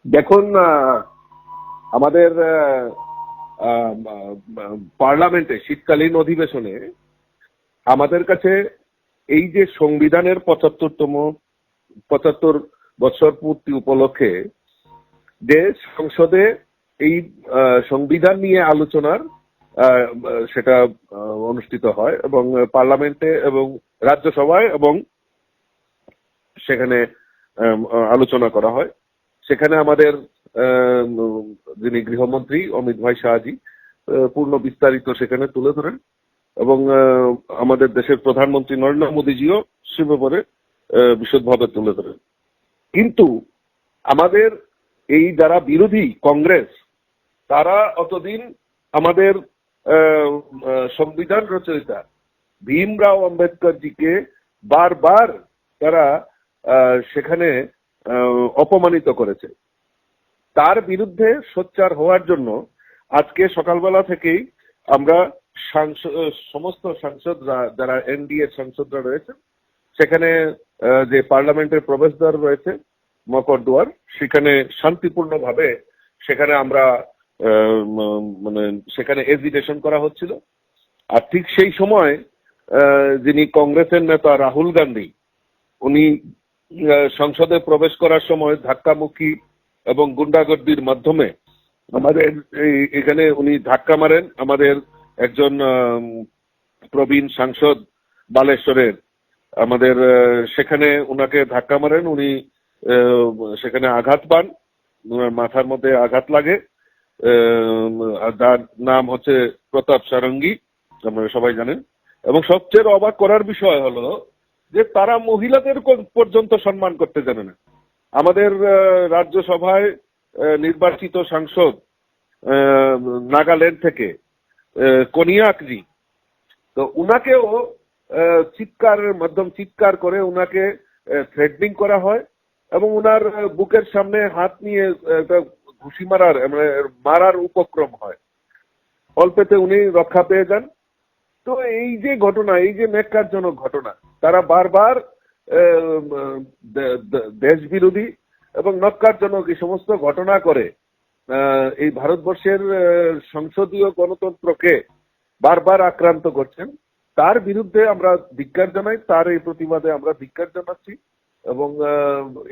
দেখুন, আমাদের পার্লামেন্টে শীতকালীন অধিবেশনে আমাদের কাছে এই যে সংবিধানের 75 বছর পূর্তি উপলক্ষে যে সংসদে এই সংবিধান নিয়ে আলোচনার সেটা অনুষ্ঠিত হয় এবং পার্লামেন্টে এবং রাজ্যসভায় এবং সেখানে আলোচনা করা হয়। সেখানে আমাদের যিনি গৃহমন্ত্রী অমিত ভাই শাহজি পূর্ণ বিস্তারিত সেখানে তুলে ধরেন এবং আমাদের দেশের প্রধানমন্ত্রী নরেন্দ্র মোদীজিও সে ব্যাপারে বিশদভাবে তুলে ধরেন। কিন্তু আমাদের এই যারা বিরোধী কংগ্রেস, তারা অতদিন আমাদের সংবিধান রচয়িতা ভীমরাও আম্বেদকরজিকে বারবার তারা সেখানে অপমানিত করেছে। তার বিরুদ্ধে সোচ্চার হওয়ার জন্য আজকে সকালবেলা থেকেই আমরা সমস্ত সাংসদরা, যারা এনডিএ সাংসদরা রয়েছেন, সেখানে যে পার্লামেন্টের প্রবেশদ্বার রয়েছে মকরদুয়ার, সেখানে শান্তিপূর্ণভাবে সেখানে আমরা সেখানে এজিটেশন করা হচ্ছিল। আর ঠিক সেই সময় যিনি কংগ্রেসের নেতা রাহুল গান্ধী, উনি সংসদে প্রবেশ করার সময় ধাক্কামুক্কি এবং গুন্ডাগর্দির মাধ্যমে আমাদের এখানে উনি ধাক্কা মারেন। আমাদের একজন প্রবীণ সাংসদ বালেশ্বরের আমাদের সেখানে উনাকে ধাক্কা মারেন, উনি সেখানে আঘাত পান, মাথার মধ্যে আঘাত লাগে। যার নাম হচ্ছে প্রতাপ সারঙ্গী, আপনারা সবাই জানেন। এবং সবচেয়ে অবাক করার বিষয় হলো যে তারা মহিলাদের পর্যন্ত সম্মান করতে জানে না। আমাদের রাজ্যসভায় নির্বাচিত সাংসদ নাগাল্যান্ড থেকে কনিয়াকজি, তো উনাকেও চিৎকার করে উনাকে থ্রেটনিং করা হয় এবং উনার বুকের সামনে হাত নিয়ে একটা ঘুষি মারার উপক্রম হয়। অল্পেতে উনি রক্ষা পেয়ে যান। তো এই যে ঘটনা, এই যে ন্যাক্কারজনক ঘটনা, তারা বারবার দেশ বিরোধী এবং ন্যাক্কারজনক এই সমস্ত ঘটনা করে এই ভারতবর্ষের সংসদীয় গণতন্ত্রকে বারবার আক্রান্ত করছেন। তার বিরুদ্ধে আমরা ধিক্কার জানাই, তার এই প্রতিবাদে আমরা ধিক্কার জানাচ্ছি এবং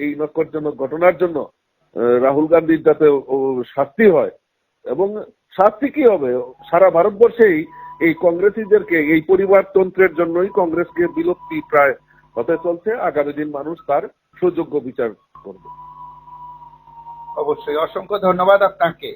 এই ন্যাক্কারজনক ঘটনার জন্য রাহুল গান্ধীর যাতে শাস্তি হয়। এবং শাস্তি কি হবে, সারা ভারতবর্ষেই এই কংগ্রেসীদেরকে, এই পরিবারতন্ত্রের জন্যই কংগ্রেসকে বিলুপ্তি প্রায় হতে চলছে। আগামী দিন মানুষ তার সুযোগ্য বিচার করবে। অবশ্যই, অসংখ্য ধন্যবাদ আপনাকে।